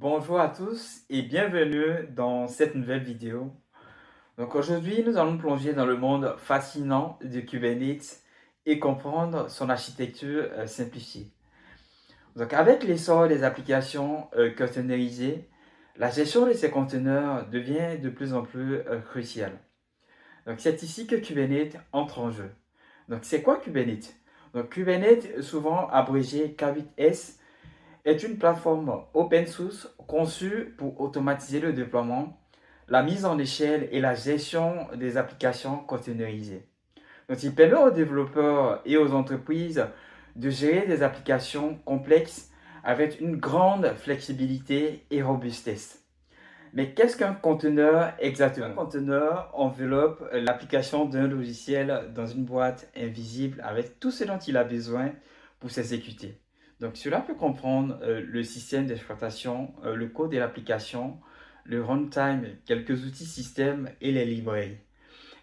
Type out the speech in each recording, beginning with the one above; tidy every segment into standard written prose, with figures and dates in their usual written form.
Bonjour à tous et bienvenue dans cette nouvelle vidéo. Donc aujourd'hui, nous allons plonger dans le monde fascinant de Kubernetes et comprendre son architecture simplifiée. Donc avec l'essor des applications containerisées, la gestion de ces conteneurs devient de plus en plus cruciale. Donc c'est ici que Kubernetes entre en jeu. Donc c'est quoi Kubernetes? Donc Kubernetes, souvent abrégé K8S, est une plateforme open source conçue pour automatiser le déploiement, la mise en échelle et la gestion des applications containerisées. Donc, il permet aux développeurs et aux entreprises de gérer des applications complexes avec une grande flexibilité et robustesse. Mais qu'est-ce qu'un conteneur exactement? Un conteneur enveloppe l'application d'un logiciel dans une boîte invisible avec tout ce dont il a besoin pour s'exécuter. Donc cela peut comprendre le système d'exploitation, le code de l'application, le runtime, quelques outils système et les librairies.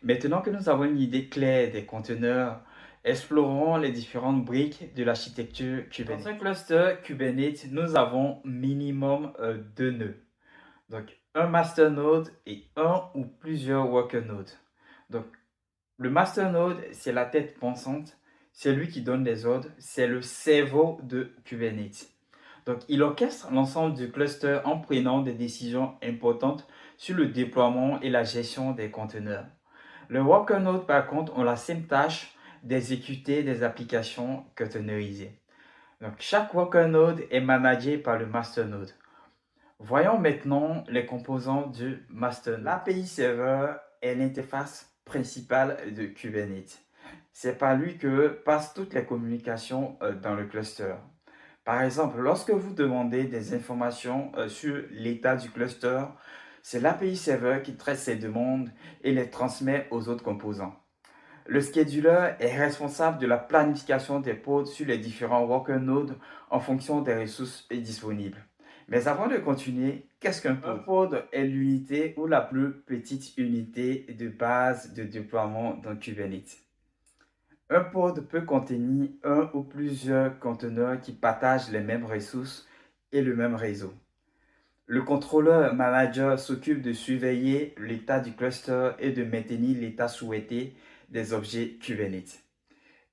Maintenant que nous avons une idée claire des conteneurs, explorons les différentes briques de l'architecture Kubernetes. Dans un cluster Kubernetes, nous avons minimum deux nœuds. Donc, un master node et un ou plusieurs worker nodes. Donc, le master node, c'est la tête pensante, c'est lui qui donne les ordres, c'est le cerveau de Kubernetes. Donc, il orchestre l'ensemble du cluster en prenant des décisions importantes sur le déploiement et la gestion des conteneurs. Le worker node, par contre, ont la simple tâche d'exécuter des applications containerisées. Donc, chaque worker node est managé par le master node. Voyons maintenant les composants du master node. L'API Server est l'interface principale de Kubernetes. C'est par lui que passent toutes les communications dans le cluster. Par exemple, lorsque vous demandez des informations sur l'état du cluster, c'est l'API Server qui traite ces demandes et les transmet aux autres composants. Le scheduler est responsable de la planification des pods sur les différents worker nodes en fonction des ressources disponibles. Mais avant de continuer, qu'est-ce qu'un pod? Un pod est l'unité ou la plus petite unité de base de déploiement dans Kubernetes. Un pod peut contenir un ou plusieurs conteneurs qui partagent les mêmes ressources et le même réseau. Le contrôleur manager s'occupe de surveiller l'état du cluster et de maintenir l'état souhaité des objets Kubernetes.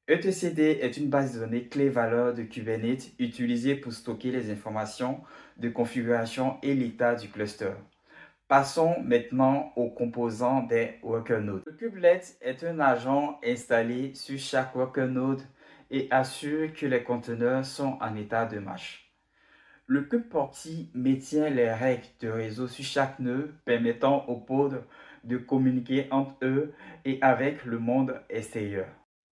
etcd est une base de données clé-valeur de Kubernetes utilisée pour stocker les informations de configuration et l'état du cluster. Passons maintenant aux composants des worker nodes. Le kubelet est un agent installé sur chaque worker node et assure que les conteneurs sont en état de marche. Le kubeporty maintient les règles de réseau sur chaque nœud, permettant aux pods de communiquer entre eux et avec le monde extérieur.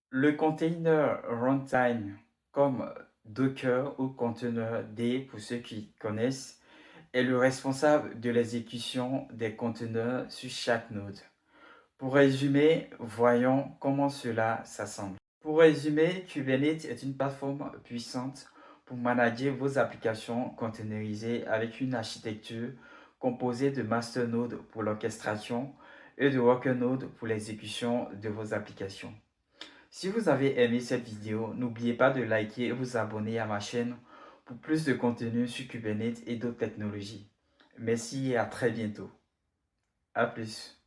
Le container runtime, comme Docker ou Containerd pour ceux qui connaissent, est le responsable de l'exécution des conteneurs sur chaque node. Pour résumer, voyons comment cela s'assemble. Pour résumer, Kubernetes est une plateforme puissante pour manager vos applications containerisées avec une architecture composée de master node pour l'orchestration et de worker node pour l'exécution de vos applications. Si vous avez aimé cette vidéo, n'oubliez pas de liker et vous abonner à ma chaîne pour plus de contenu sur Kubernetes et d'autres technologies. Merci et à très bientôt. À plus.